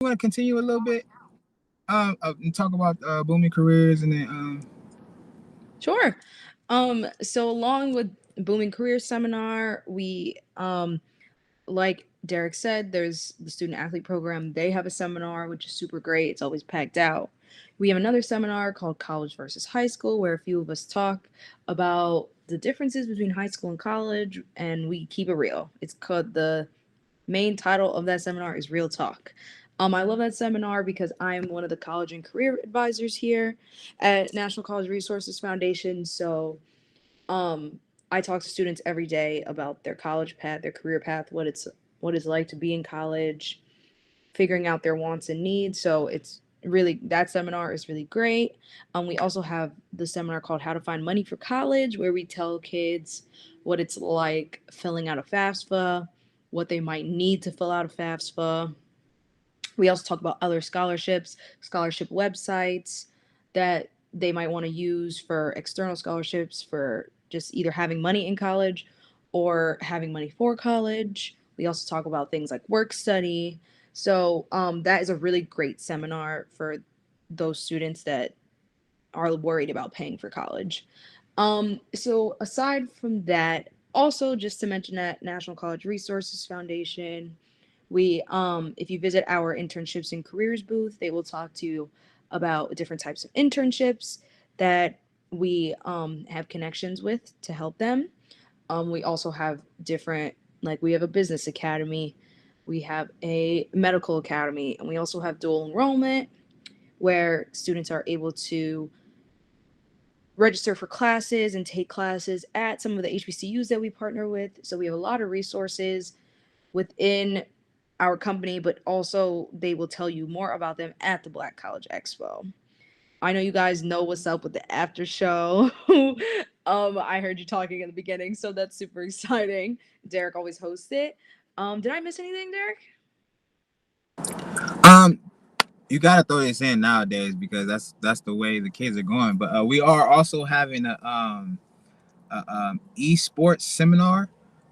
want to continue a little bit and talk about booming careers and then Sure. So along with Booming Career Seminar, we like Derek said, there's the student athlete program. They have a seminar which is super great. It's always packed out. We have another seminar called College versus High School, where a few of us talk about the differences between high school and college, and we keep it real. It's called the main title of that seminar is Real Talk. I love that seminar because I'm one of the college and career advisors here at National College Resources Foundation. So um, I talk to students every day about their college path, their career path, what it's like to be in college, figuring out their wants and needs. So it's really that seminar is really great. We also have the seminar called How to Find Money for College, where we tell kids what it's like filling out a FAFSA, what they might need to fill out a FAFSA. We also talk about other scholarships, scholarship websites that they might want to use for external scholarships for just either having money in college or having money for college. We also talk about things like work study. So that is a really great seminar for those students that are worried about paying for college. So aside from that, also just to mention that National College Resources Foundation, we if you visit our internships and careers booth, they will talk to you about different types of internships that we have connections with to help them. We also have different, like we have a business academy, we have a medical academy, and we also have dual enrollment where students are able to register for classes and take classes at some of the HBCUs that we partner with. So we have a lot of resources within our company, but also they will tell you more about them at the Black College Expo. I know you guys know what's up with the after show. I heard you talking in the beginning, so that's super exciting. Derek always hosts it. Did I miss anything, Derek? um you gotta throw this in nowadays because that's the way the kids are going. But we are also having a esports seminar.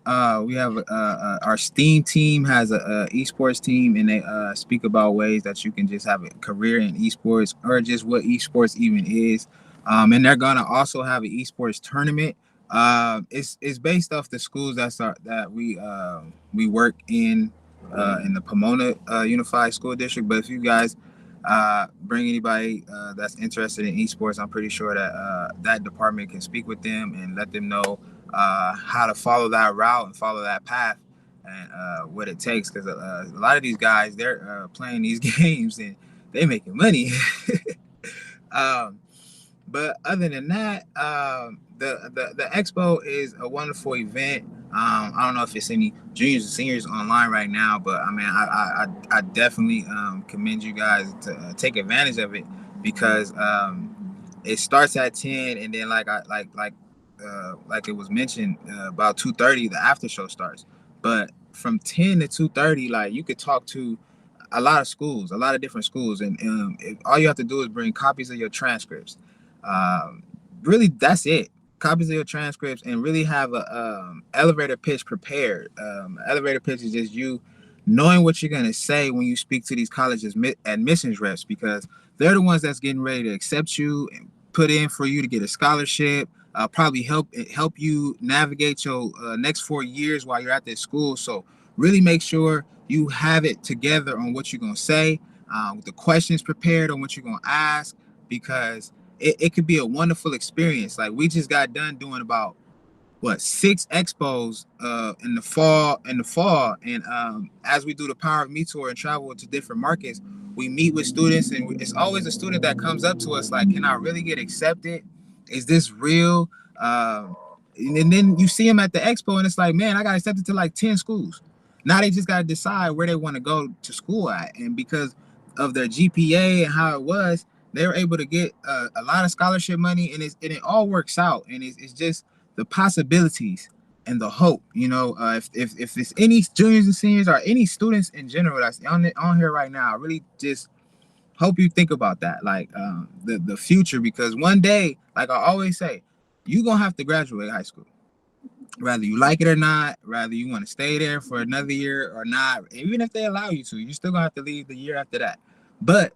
We have our STEAM team has a esports team, and they speak about ways that you can just have a career in esports or just what esports even is. And they're gonna also have an esports tournament. It's based off the schools that we work in the Pomona Unified School District. But if you guys bring anybody that's interested in esports, I'm pretty sure that that department can speak with them and let them know how to follow that route and follow that path and what it takes. Because a lot of these guys, they're playing these games and they making money. um, but other than that, the expo is a wonderful event. I don't know if it's any juniors and seniors online right now, but I mean, I definitely commend you guys to take advantage of it because it starts at 10, and then like it was mentioned about 2:30, the after show starts. But from 10 to 2:30, like you could talk to a lot of schools, a lot of different schools, and all you have to do is bring copies of your transcripts. Um, Really, that's it. Copies of your transcripts, and really have a elevator pitch prepared. Elevator pitch is just you knowing what you're gonna say when you speak to these colleges admissions reps, because they're the ones that's getting ready to accept you and put in for you to get a scholarship. Probably help you navigate your next 4 years while you're at this school. So really make sure you have it together on what you're gonna say, with the questions prepared on what you're gonna ask, because it could be a wonderful experience. Like we just got done doing about what 6 expos in the fall, and as we do the Power of Me tour and travel to different markets, we meet with students, and it's always a student that comes up to us like, can I really get accepted? Is this real? And then you see them at the expo and it's like, man, I got accepted to like 10 schools. Now they just got to decide where they want to go to school at, and because of their GPA and how it was, they were able to get a lot of scholarship money, and it all works out, and it's just the possibilities and the hope. If it's any juniors and seniors or any students in general that's on here right now, I really just hope you think about that, like the future, because one day, like I always say, you're gonna have to graduate high school. Whether you like it or not, whether you want to stay there for another year or not, even if they allow you to, you still gonna have to leave the year after that. But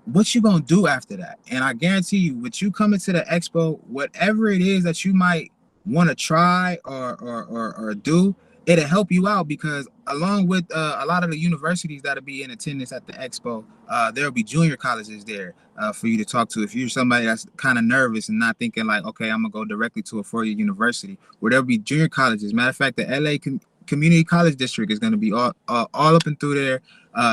what you gonna do after that? And I guarantee you, with you coming to the expo, whatever it is that you might want to try or do, it'll help you out because along with a lot of the universities that'll be in attendance at the expo, there'll be junior colleges there for you to talk to. If you're somebody that's kind of nervous and not thinking like, okay, I'm gonna go directly to a four-year university, where there'll be junior colleges. Matter of fact, the LA Community College District is going to be all up and through there,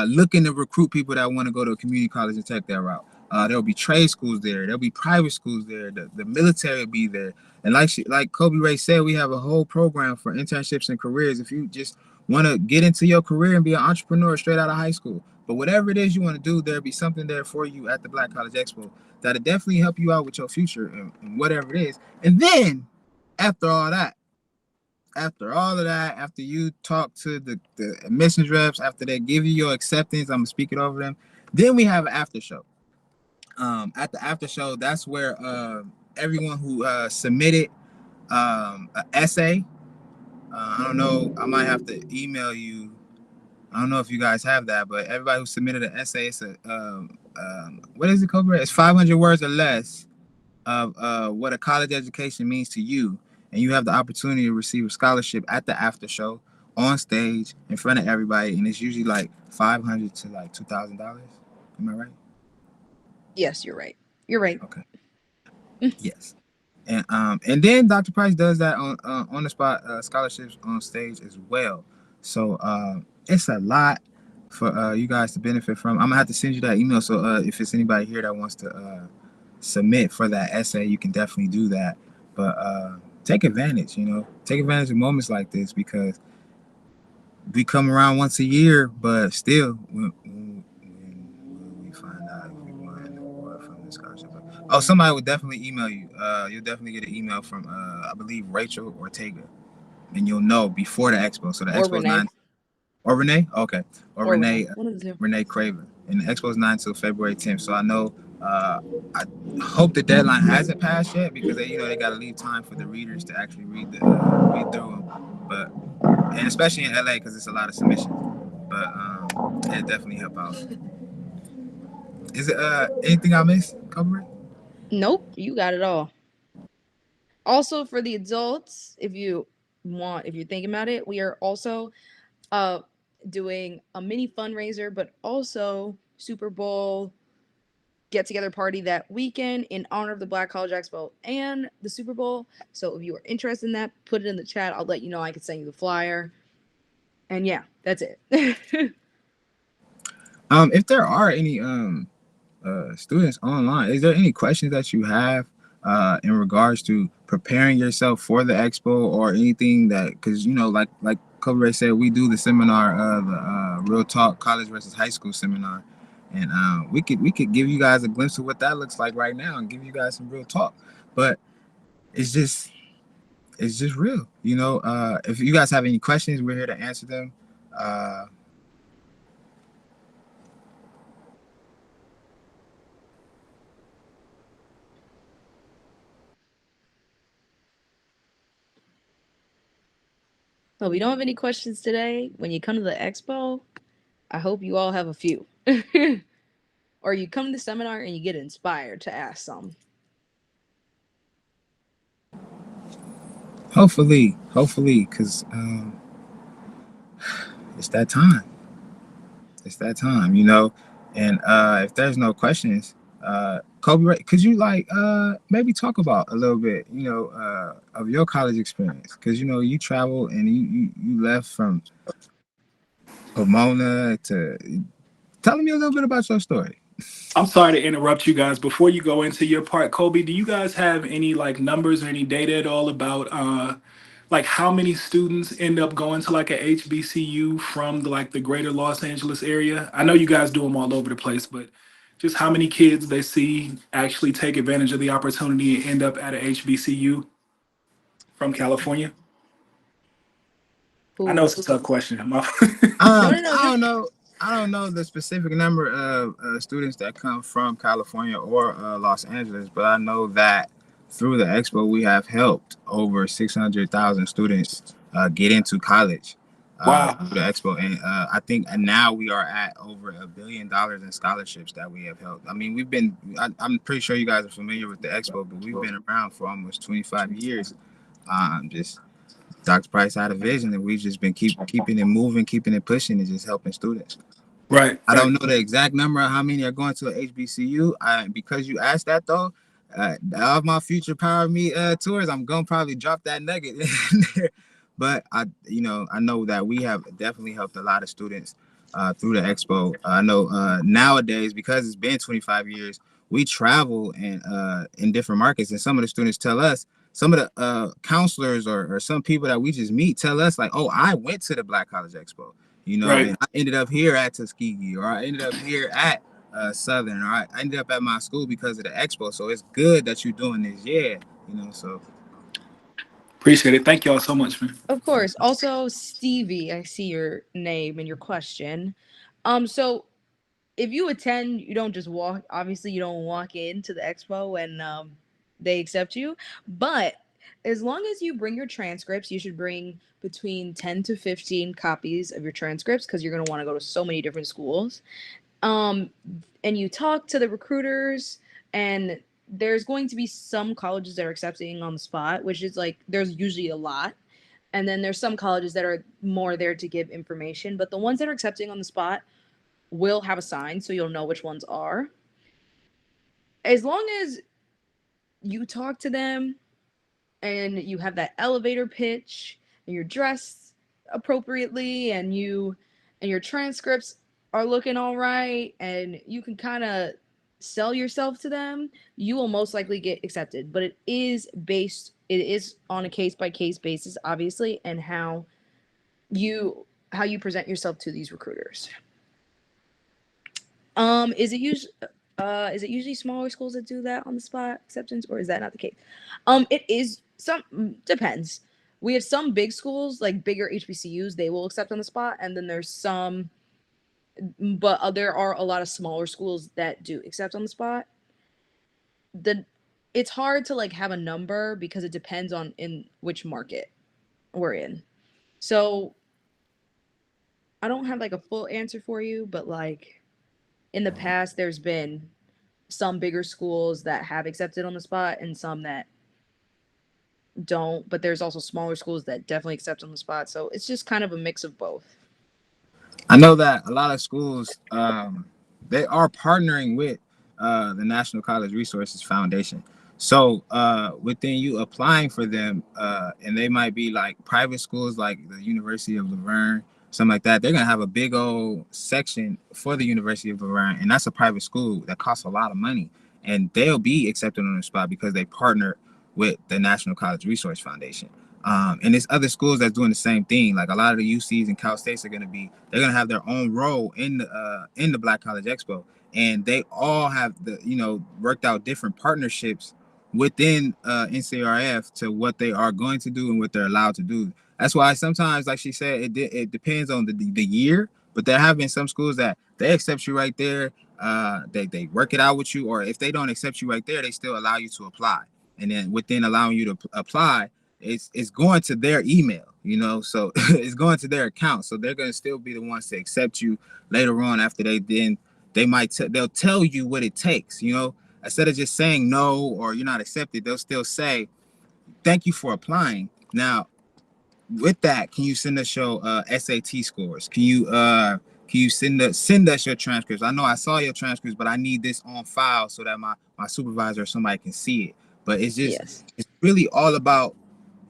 looking to recruit people that want to go to a community college and take that route. There'll be trade schools there. There'll be private schools there. The military will be there. And like Kolbi-Rae said, we have a whole program for internships and careers. If you just want to get into your career and be an entrepreneur straight out of high school, but whatever it is you want to do, there'll be something there for you at the Black College Expo that'll definitely help you out with your future and whatever it is. And then after all that, after all of that, after you talk to the admissions reps, after they give you your acceptance, I'm gonna speak it over them. Then we have an after show. At the after show, that's where everyone who submitted an essay. I don't know. I might have to email you. I don't know if you guys have that, but everybody who submitted an essay, it's a what is it, Cobra? It's 500 words or less of what a college education means to you, and you have the opportunity to receive a scholarship at the after show on stage in front of everybody, and it's usually like $500 to like $2,000. Am I right? Yes, you're right. You're right. Okay. Yes. And then Dr. Price does that on the spot scholarships on stage as well. So it's a lot for you guys to benefit from. I'm gonna have to send you that email. So if it's anybody here that wants to submit for that essay, you can definitely do that. But take advantage, take advantage of moments like this because we come around once a year, but still, when we find out if we won an award from the scholarship. Oh, somebody would definitely email you. You'll definitely get an email from, I believe, Rachel Ortega, and you'll know before the expo. So the Or expo is Renee. 9. Or Renee? Okay. Or Or Renee, Renee. One of the two. Renee Craven. And the expo is 9 till February 10th. So I know, I hope the deadline hasn't passed yet because they got to leave time for the readers to actually read through them. But and especially in LA because it's a lot of submissions. But it definitely help out. Is it anything I missed, Cover? Nope, you got it all. Also for the adults, if you're thinking about it, we are also uh doing a mini fundraiser, but also Super Bowl get together party that weekend in honor of the Black College Expo and the Super Bowl. So if you are interested in that, put it in the chat. I'll let you know. I can send you the flyer. And yeah, that's it. If there are any students online, is there any questions that you have in regards to preparing yourself for the expo or anything that because like Kolbi-Rae said, we do the seminar, the Real Talk College versus High School seminar, and we could give you guys a glimpse of what that looks like right now and give you guys some real talk. But it's just real, If you guys have any questions, we're here to answer them. Well, we don't have any questions today. When you come to the expo, I hope you all have a few. Or you come to the seminar and you get inspired to ask some. Hopefully, because it's that time. It's that time, And if there's no questions, Kolbi-Rae, could you maybe talk about a little bit, of your college experience? Because you traveled and you left from Pomona to telling me a little bit about your story. I'm sorry to interrupt you guys. Before you go into your part, Kobe, do you guys have any like numbers or any data at all about like how many students end up going to like a HBCU from the greater Los Angeles area? I know you guys do them all over the place, but just how many kids they see actually take advantage of the opportunity and end up at a HBCU from California? I know Ooh. it's a tough question. No, no, no. I don't know. I don't know the specific number of students that come from California or Los Angeles, but I know that through the expo, we have helped over 600,000 students get into college Wow. through the expo. And I think now we are at over $1 billion in scholarships that we have helped. I mean, I'm pretty sure you guys are familiar with the expo, but we've been around for almost 25 years. Just Dr. Price had a vision, and we've just been keeping it moving, keeping it pushing, and just helping students. Right, I right. don't know the exact number of how many are going to a HBCU. Because you asked that though, of my future Power Me tours, I'm gonna probably drop that nugget in there. But I know that we have definitely helped a lot of students through the expo. I know nowadays, because it's been 25 years, we travel and in different markets, and some of the students tell us, some of the counselors or some people that we just meet tell us like, oh, I went to the Black College Expo. Right. And I ended up here at Tuskegee, or I ended up here at Southern, or I ended up at my school because of the expo. So it's good that you're doing this, yeah. So Appreciate it. Thank y'all so much, man. Of course. Also, Stevie, I see your name and your question. So if you attend, you don't just walk. Obviously, you don't walk into the expo and they accept you. But as long as you bring your transcripts, you should bring between 10 to 15 copies of your transcripts because you're going to want to go to so many different schools. Um, and you talk to the recruiters, and there's going to be some colleges that are accepting on the spot, which is like there's usually a lot. And then there's some colleges that are more there to give information, but the ones that are accepting on the spot will have a sign so you'll know which ones are. As long as you talk to them and you have that elevator pitch and you're dressed appropriately and your transcripts are looking all right and you can kind of sell yourself to them, you will most likely get accepted. But it is on a case by case basis, obviously, and how you present yourself to these recruiters. Um, is it usually is it usually smaller schools that do that on the spot acceptance, or is that not the case? It is depends. We have some big schools like bigger HBCUs, they will accept on the spot, and then there's some, but there are a lot of smaller schools that do accept on the spot. The It's hard to like have a number because it depends on in which market we're in. So I don't have like a full answer for you, but like in the past, there's been some bigger schools that have accepted on the spot and some that don't, but there's also smaller schools that definitely accept on the spot. So it's just kind of a mix of both. I know that a lot of schools they are partnering with the National College Resources Foundation. So within you applying for them, and they might be like private schools like the University of Laverne, something like that. They're gonna have a big old section for the University of Laverne, and that's a private school that costs a lot of money, and they'll be accepted on the spot because they partner with the National College Resource Foundation. And there's other schools that's doing the same thing. Like a lot of the UCs and Cal States they're gonna have their own role in the Black College Expo, and they all have worked out different partnerships within NCRF to what they are going to do and what they're allowed to do. That's why sometimes, like she said, it depends on the year. But there have been some schools that they accept you right there. They work it out with you, or if they don't accept you right there, they still allow you to apply. And then within allowing you to apply, it's going to their email, so it's going to their account. So they're going to still be the ones to accept you later on after they'll tell you what it takes, instead of just saying no or you're not accepted. They'll still say thank you for applying. Now with that, can you send us your SAT scores? Can you send us your transcripts? I know I saw your transcripts, but I need this on file so that my supervisor or somebody can see it. But Yes. it's really all about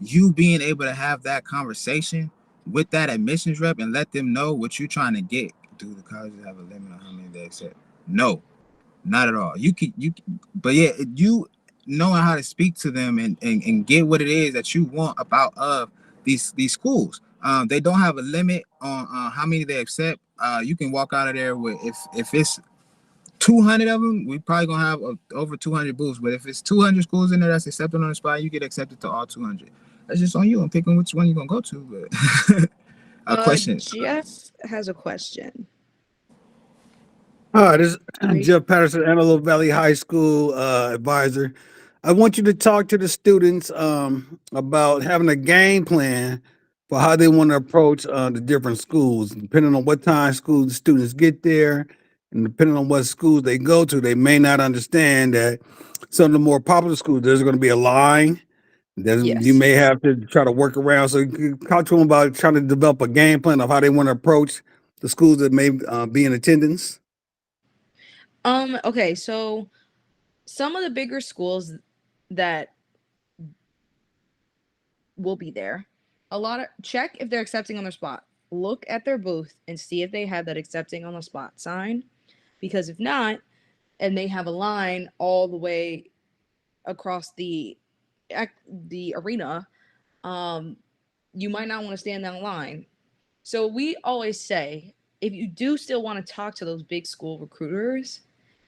you being able to have that conversation with that admissions rep and let them know what you're trying to get. Do the colleges have a limit on how many they accept? No, not at all. But yeah, you knowing how to speak to them and get what it is that you want about these schools. They don't have a limit on how many they accept. You can walk out of there with if it's 200 of them, we probably gonna have over 200 booths. But if it's 200 schools in there that's accepted on the spot, you get accepted to all 200. That's just on you. I'm picking which one you're gonna go to. But a question. Jeff has a question. Hi, this is Ready? Jeff Patterson, Antelope Valley High School advisor. I want you to talk to the students about having a game plan for how they want to approach the different schools, depending on what time school the students get there, and depending on what schools they go to. They may not understand that some of the more popular schools, there's going to be a line that you Yes. may have to try to work around. So you can talk to them about trying to develop a game plan of how they want to approach the schools that may be in attendance. Okay, so some of the bigger schools that will be there, a lot of check if they're accepting on their spot. Look at their booth and see if they have that accepting on the spot sign. Because if not, and they have a line all the way across the arena, um, you might not want to stand that line. So we always say, if you do still want to talk to those big school recruiters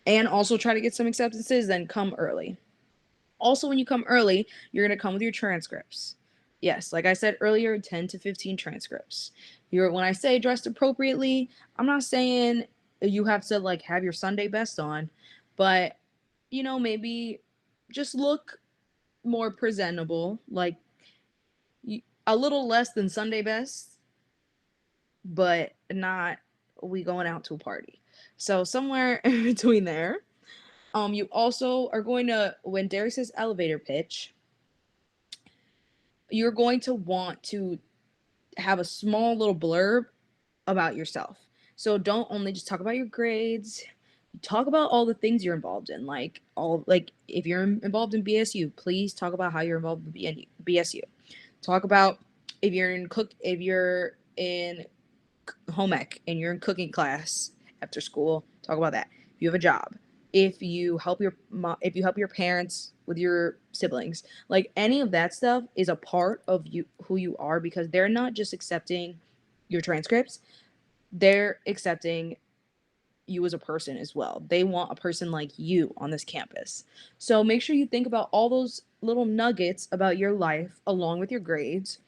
and also try to get some acceptances, then come early. Also, when you come early, you're going to come with your transcripts. Yes, like I said earlier, 10 to 15 transcripts. When I say dressed appropriately, I'm not saying you have to like have your Sunday best on, but maybe just look more presentable, like a little less than Sunday best, but not we going out to a party. So somewhere in between there. You also are going to, when Derek says elevator pitch, you're going to want to have a small little blurb about yourself. So don't only just talk about your grades, talk about all the things you're involved in. Like if you're involved in BSU, please talk about how you're involved in BSU. Talk about if you're in home ec and you're in cooking class after school, talk about that. If you have a job, if you help your parents with your siblings, like any of that stuff is a part of you, who you are, because they're not just accepting your transcripts, they're accepting you as a person as well. They want a person like you on this campus. So make sure you think about all those little nuggets about your life along with your grades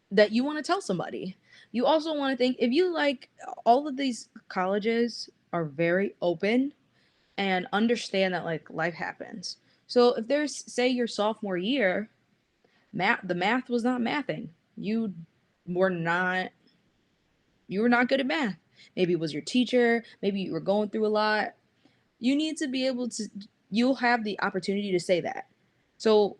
that you want to tell somebody. You also want to think, if you like, all of these colleges are very open and understand that like life happens. So if there's, say, your sophomore year, the math was not mathing. Were not you were not good at math. Maybe it was your teacher, maybe you were going through a lot. You need to be able to You'll have the opportunity to say that. So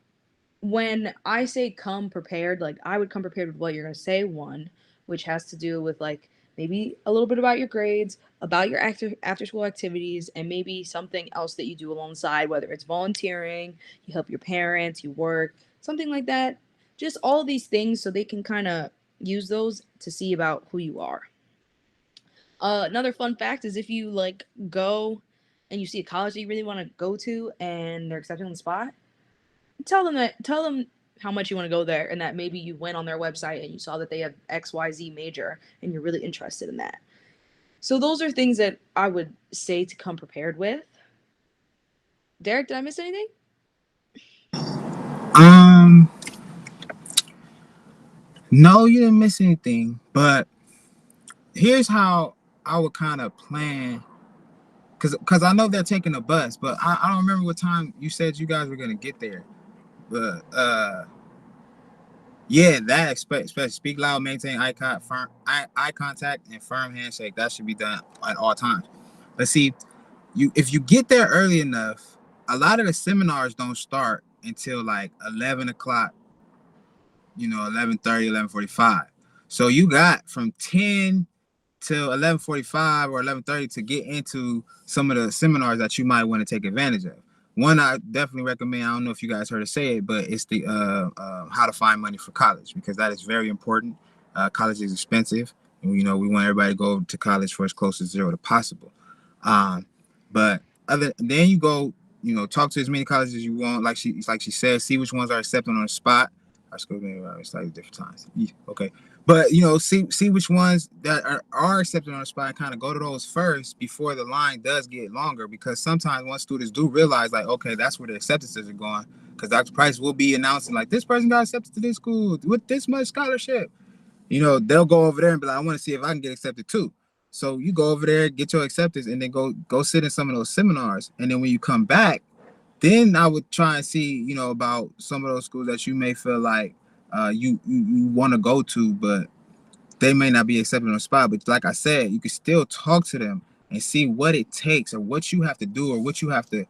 when I say come prepared, like I would come prepared with what you're going to say, one, which has to do with like maybe a little bit about your grades, about your after school activities, and maybe something else that you do alongside, whether it's volunteering, you help your parents, you work, something like that. Just all of these things so they can kind of use those to see about who you are. Another fun fact is, if you like go and you see a college that you really want to go to and they're accepting on the spot, tell them how much you want to go there, and that maybe you went on their website and you saw that they have XYZ major and you're really interested in that. So those are things that I would say to come prepared with. Derek, did I miss anything? Um, no, you didn't miss anything. But here's how I would kind of plan, because I know they're taking a bus, but I don't remember what time you said you guys were gonna get there. But yeah, that expect speak loud, maintain eye contact, and firm handshake. That should be done at all times. But see, if you get there early enough, a lot of the seminars don't start until like 11 o'clock. 11:30, 11:45. So you got from 10 till 11:45 or 11:30 to get into some of the seminars that you might want to take advantage of. One I definitely recommend, I don't know if you guys heard it say it, but it's the how to find money for college, because that is very important. College is expensive, and we want everybody to go to college for as close to zero as possible. Um, but then you go, talk to as many colleges as you want. Like she said, see which ones are accepting on the spot. Our school maybe slightly different times. Yeah, okay. But see which ones that are accepted on the spot, and kind of go to those first before the line does get longer, because sometimes once students do realize, like, okay, that's where the acceptances are going, because Dr. Price will be announcing like, this person got accepted to this school with this much scholarship. They'll go over there and be like, I want to see if I can get accepted too. So you go over there, get your acceptance, and then go sit in some of those seminars. And then when you come back, Then I would try and see, about some of those schools that you may feel like you want to go to, but they may not be accepted on the spot. But like I said, you can still talk to them and see what it takes or what you have to do or what you have to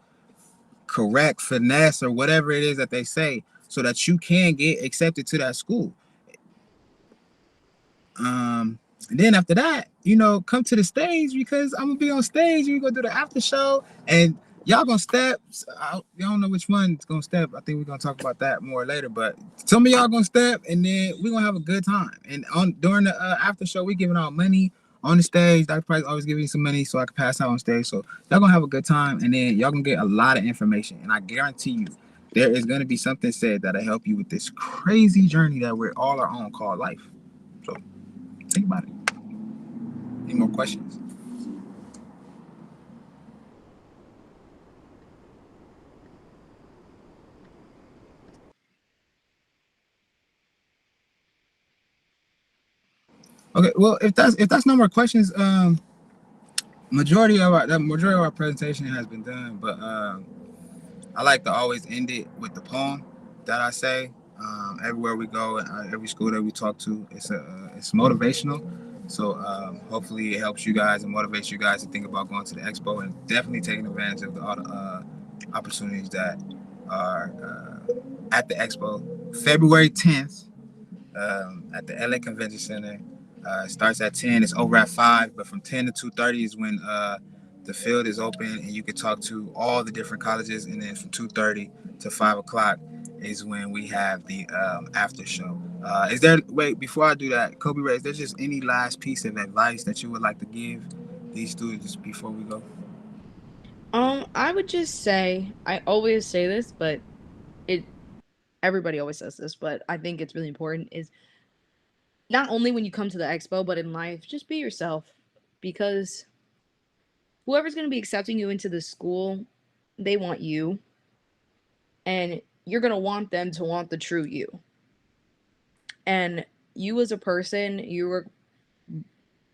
correct, finesse, or whatever it is that they say, so that you can get accepted to that school. And then after that, come to the stage, because I'm gonna be on stage. We're gonna do the after show, and y'all gonna step. Y'all don't know which one's gonna step. I think we're gonna talk about that more later. But some of y'all gonna step, and then we're gonna have a good time. And during the after show, we giving out money on the stage. Dr. Price always giving me some money so I can pass out on stage. So y'all gonna have a good time, and then y'all gonna get a lot of information. And I guarantee you, there is gonna be something said that'll help you with this crazy journey that we're all are on called life. So think about it. Any more questions? Okay, well, if that's no more questions, majority of our presentation has been done, but I like to always end it with the poem that I say everywhere we go, every school that we talk to. It's motivational, so hopefully it helps you guys and motivates you guys to think about going to the expo and definitely taking advantage of all the opportunities that are at the expo. February 10th at the LA Convention Center. It starts at 10. It's over at 5, but from 10 to 2:30 is when the field is open and you can talk to all the different colleges. And then from 2:30 to 5 o'clock is when we have the after show. Before I do that, Kolbi-Rae, is there just any last piece of advice that you would like to give these students before we go? I would just say, I always say this, but it everybody always says this, but I think it's really important, is not only when you come to the expo, but in life, just be yourself, because whoever's going to be accepting you into the school, they want you, and you're going to want them to want the true you. And you as a person, you're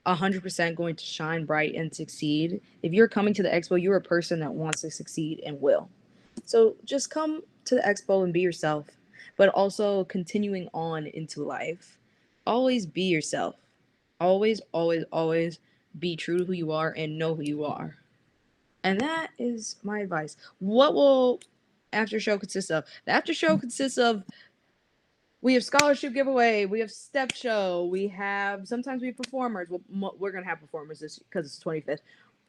100% going to shine bright and succeed. If you're coming to the expo, you're a person that wants to succeed and will. So just come to the expo and be yourself, but also continuing on into life. Always be yourself. Always, always, always be true to who you are and know who you are. And that is my advice. What will after show consist of? The after show consists of, we have scholarship giveaway, we have step show, we have, sometimes we have performers. We're gonna have performers this because it's 25th.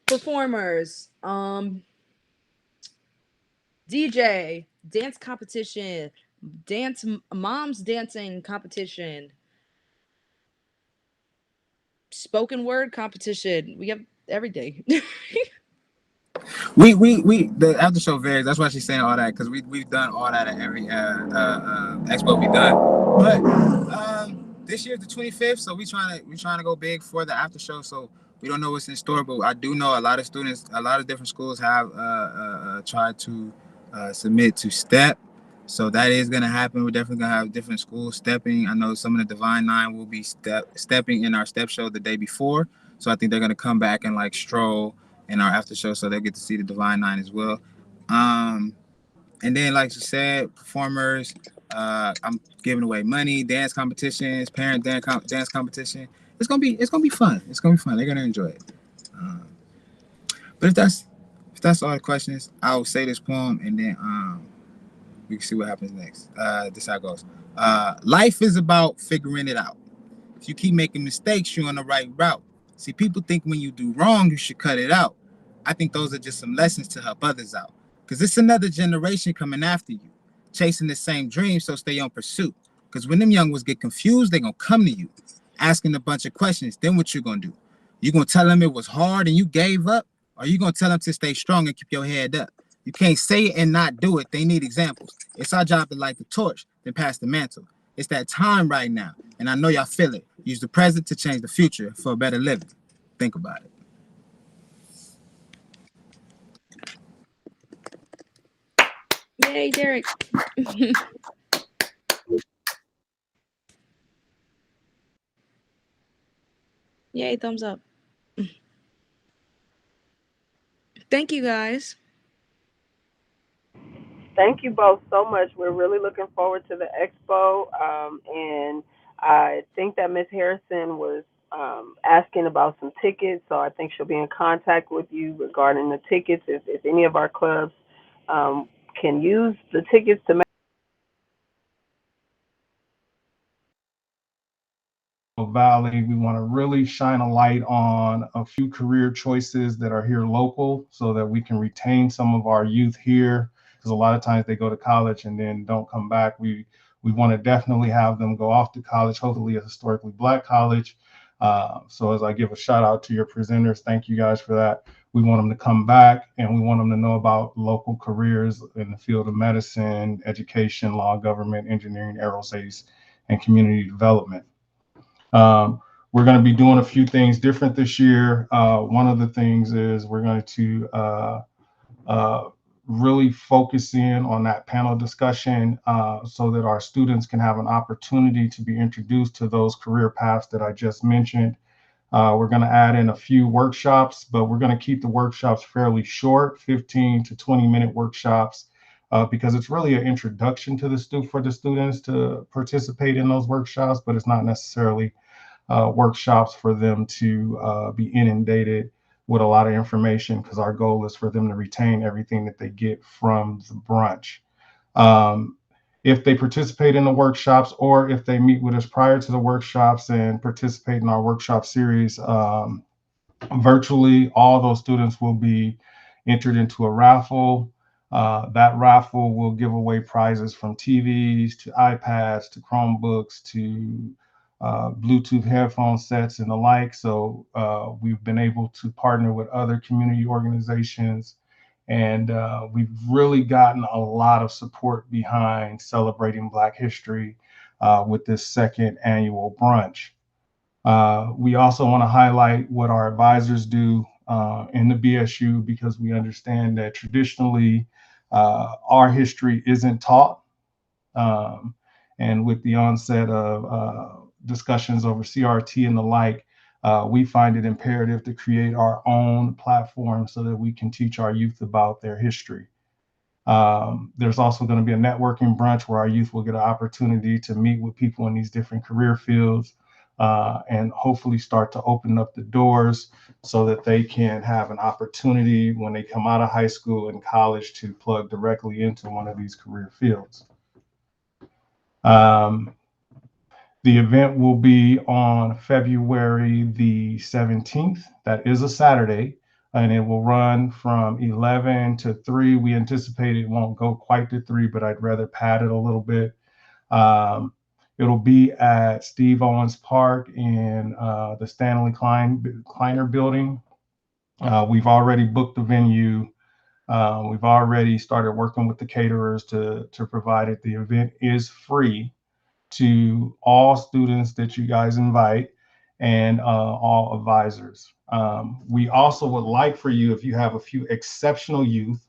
Performers, DJ, dance competition, dance moms dancing competition, spoken word competition. We have everything. We the after show varies. That's why she's saying all that, because we've done all that at every expo we done. But this year's the 25th, so we trying to go big for the after show. So we don't know what's in store, but I do know a lot of students, a lot of different schools have tried to submit to STEP. So that is gonna happen. We're definitely gonna have different schools stepping. I know some of the Divine Nine will be stepping in our step show the day before. So I think they're gonna come back and like stroll in our after show, so they'll get to see the Divine Nine as well. Um, and then, like you said, performers. I'm giving away money, dance competitions, parent dance competition. It's gonna be fun. It's gonna be fun. They're gonna enjoy it. Um, but if that's all the questions, I'll say this poem, and then we can see what happens next. This is how it goes. Life is about figuring it out. If you keep making mistakes, you're on the right route. See, people think when you do wrong, you should cut it out. I think those are just some lessons to help others out. Because it's another generation coming after you, chasing the same dream, so stay on pursuit. Because when them young ones get confused, they're going to come to you, asking a bunch of questions. Then what you going to do? You going to tell them it was hard and you gave up? Or you going to tell them to stay strong and keep your head up? You can't say it and not do it. They need examples. It's our job to light the torch, then pass the mantle. It's that time right now, and I know y'all feel it. Use the present to change the future for a better living. Think about it. Yay, Derek. Yay, thumbs up. Thank you guys. Thank you both so much. We're really looking forward to the expo. And I think that Miss Harrison was asking about some tickets, so I think she'll be in contact with you regarding the tickets. If any of our clubs um, can use the tickets to Valley. We want to really shine a light on a few career choices that are here local so that we can retain some of our youth here because a lot of times they go to college and then don't come back. We want to definitely have them go off to college, hopefully a historically Black college. So as I give a shout out to your presenters, thank you guys for that. We want them to come back and we want them to know about local careers in the field of medicine, education, law, government, engineering, aerospace, and community development. Um, we're going to be doing a few things different this year. One of the things is we're going to uh, really focus in on that panel discussion so that our students can have an opportunity to be introduced to those career paths that I just mentioned. We're going to add in a few workshops, but we're going to keep the workshops fairly short, 15 to 20-minute workshops, because it's really an introduction to for the students to participate in those workshops, but it's not necessarily workshops for them to be inundated with a lot of information because our goal is for them to retain everything that they get from the brunch. Um, if they participate in the workshops or if they meet with us prior to the workshops and participate in our workshop series, virtually all those students will be entered into a raffle. That raffle will give away prizes from TVs to iPads to Chromebooks to Bluetooth headphone sets and the like. So we've been able to partner with other community organizations, and we've really gotten a lot of support behind celebrating Black history with this second annual brunch. We also want to highlight what our advisors do in the BSU because we understand that traditionally our history isn't taught. Um, and with the onset of discussions over CRT and the like, we find it imperative to create our own platform so that we can teach our youth about their history. There's also going to be a networking brunch where our youth will get an opportunity to meet with people in these different career fields and hopefully start to open up the doors so that they can have an opportunity when they come out of high school and college to plug directly into one of these career fields. Um, the event will be on February the 17th. That is a Saturday, and it will run from 11 to 3. We anticipate it won't go quite to 3, but I'd rather pad it a little bit. It'll be at Steve Owens Park in the Stanley Kleiner building. We've already booked the venue. We've already started working with the caterers to provide it. The event is free to all students that you guys invite and all advisors. We also would like for you, if you have a few exceptional youth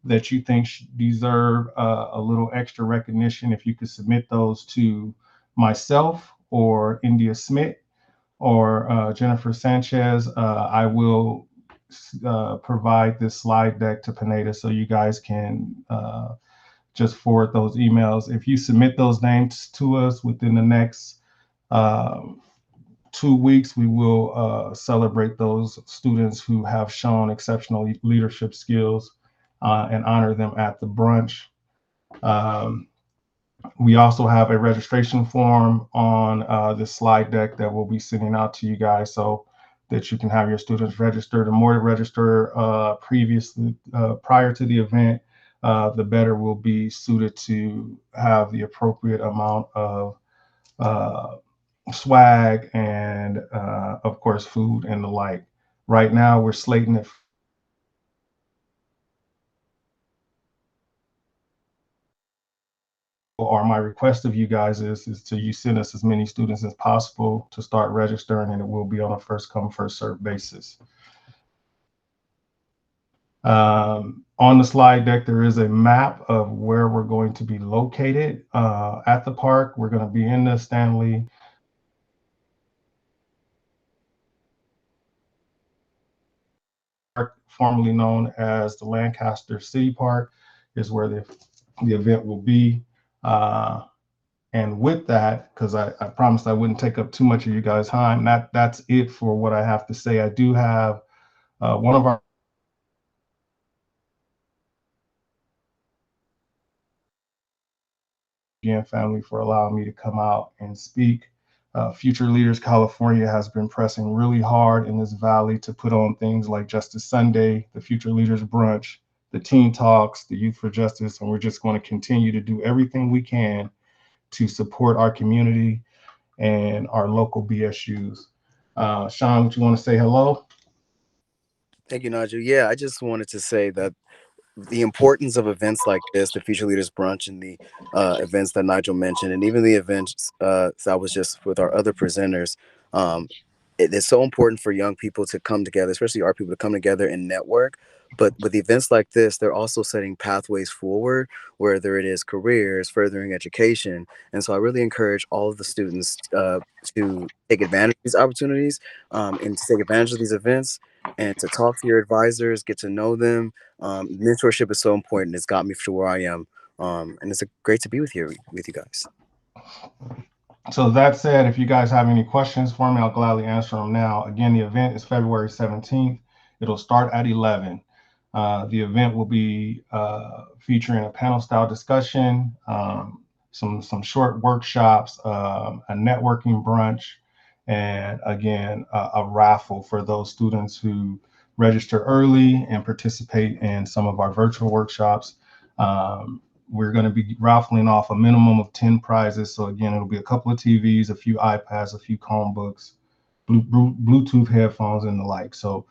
that you think deserve a little extra recognition, if you could submit those to myself or India Smith or Jennifer Sanchez, I will provide this slide deck to Pineda so you guys can just forward those emails. If you submit those names to us within the next uh, 2 weeks, we will celebrate those students who have shown exceptional leadership skills and honor them at the brunch. Um, we also have a registration form on this slide deck that we'll be sending out to you guys so that you can have your students register. The more to register prior to the event, the better we'll be suited to have the appropriate amount of uh, swag and, of course, food and the like. Right now, we're slating it. Or my request of you guys is to you send us as many students as possible to start registering, and it will be on a first come, first served basis. On the slide deck, there is a map of where we're going to be located at the park. We're going to be in the Stanley Park, formerly known as the Lancaster City Park, is where the the event will be. And with that, because I promised I wouldn't take up too much of you guys' time, that's it for what I have to say. I do have one of our again, family, for allowing me to come out and speak. Future Leaders California has been pressing really hard in this valley to put on things like Justice Sunday, the Future Leaders Brunch, the Teen Talks, the Youth for Justice, and we're just going to continue to do everything we can to support our community and our local BSUs. Sean, would you want to say hello? Thank you, Nigel. Yeah, I just wanted to say that the importance of events like this, the Future Leaders Brunch and the events that Nigel mentioned, and even the events that was just with our other presenters, um, it is so important for young people to come together, especially our people to come together and network. But with events like this, they're also setting pathways forward, whether it is careers, furthering education. And so I really encourage all of the students to take advantage of these opportunities and to take advantage of these events and to talk to your advisors, get to know them. Mentorship is so important. It's got me to where I am. And it's great to be with you guys. So that said, if you guys have any questions for me, I'll gladly answer them now. Again, the event is February 17th. It'll start at 11. The event will be featuring a panel style discussion, some short workshops, a networking brunch, and again, a raffle for those students who register early and participate in some of our virtual workshops. We're going to be raffling off a minimum of 10 prizes. So again, it'll be a couple of TVs, a few iPads, a few Chromebooks, Bluetooth headphones, and the like. So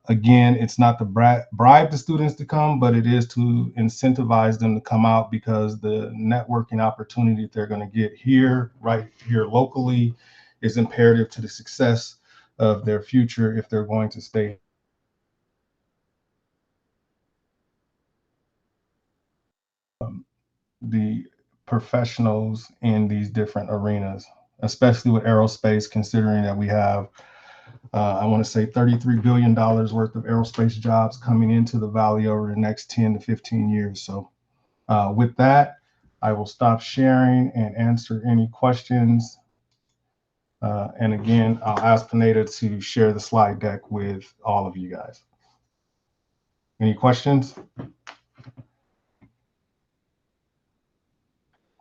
again, it's not to bribe the students to come, but it is to incentivize them to come out, because the networking opportunity that they're going to get here, right here locally, is imperative to the success of their future if they're going to stay. The professionals in these different arenas, especially with aerospace, considering that we have, I want to say $33 billion worth of aerospace jobs coming into the Valley over the next 10 to 15 years. So with that, I will stop sharing and answer any questions. And again, I'll ask Pineda to share the slide deck with all of you guys. Any questions?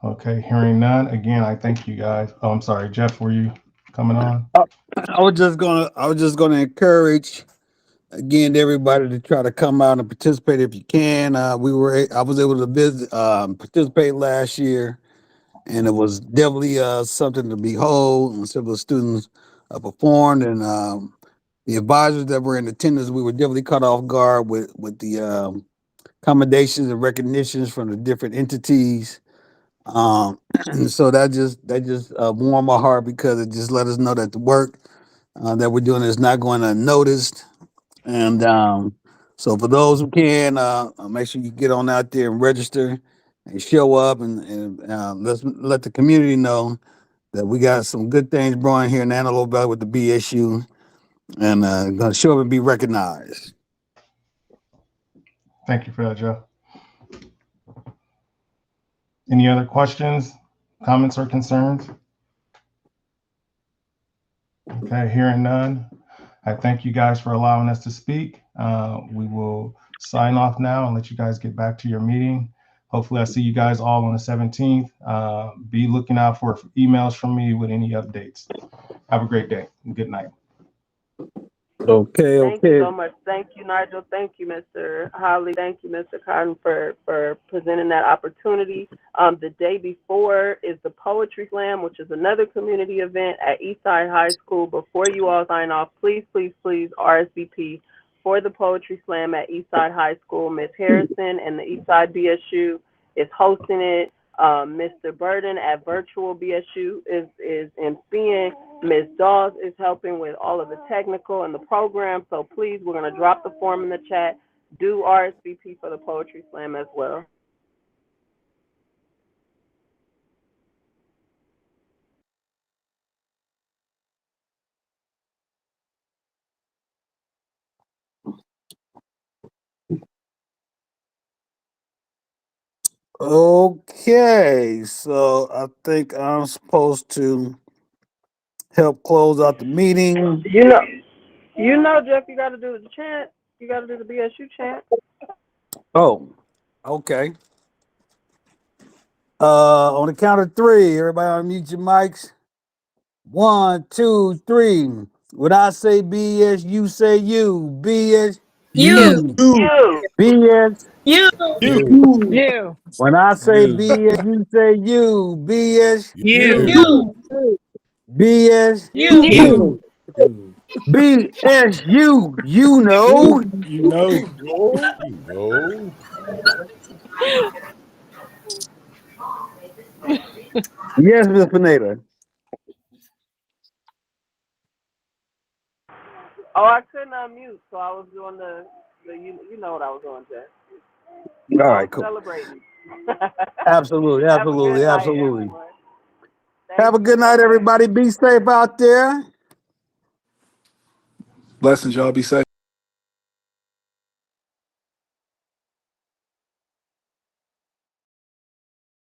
Okay, hearing none. Again, I thank you guys. Oh, I'm sorry, Jeff, were you coming on? I was just gonna encourage again everybody to try to come out and participate if you can. I was able to visit, participate last year, and it was definitely something to behold. And several students performed, and the advisors that were in attendance, we were definitely caught off guard with the accommodations and recognitions from the different entities. And so that just warmed my heart, because it just let us know that the work that we're doing is not going unnoticed. And so for those who can, make sure you get on out there and register and show up, and let's let the community know that we got some good things brewing here in Antelope Valley with the BSU, and gonna show up and be recognized. Thank you for that, Jeff. Any other questions, comments, or concerns? Okay, hearing none. I thank you guys for allowing us to speak. We will sign off now and let you guys get back to your meeting. Hopefully, I see you guys all on the 17th. Be looking out for emails from me with any updates. Have a great day and good night. Okay, Thank you okay. so much. Thank you, Nigel. Thank you, Mr. Holly. Thank you, Mr. Cotton, for presenting that opportunity. The day before is the Poetry Slam, which is another community event at Eastside High School. Before you all sign off, please, please, please RSVP for the Poetry Slam at Eastside High School. Ms. Harrison and the Eastside BSU is hosting it. Mr. Burden at Virtual BSU is emceeing. Ms. Dawes is helping with all of the technical and the program. So please, we're going to drop the form in the chat. Do RSVP for the Poetry Slam as well. Okay, so I think I'm supposed to help close out the meeting. Jeff, you got to do the chant. You got to do the BSU chant. Oh, okay. On the count of three, everybody unmute your mics. 1, 2, 3. When I say BS, you say you. BS, You. You. BS, You. you. You. When I say You. BS, you say you. BS, You. You. BS, You. You. You. BSU. You know. You know. You know. Yes, Miss Pineda. Oh, I couldn't unmute, so I was doing the you know what I was doing, Jeff. All I right, was cool. celebrating. Absolutely, Have a absolutely, good night, absolutely. everyone. Have Thank a you good so night, much. everybody. Be safe out there. Blessings, y'all. Be safe.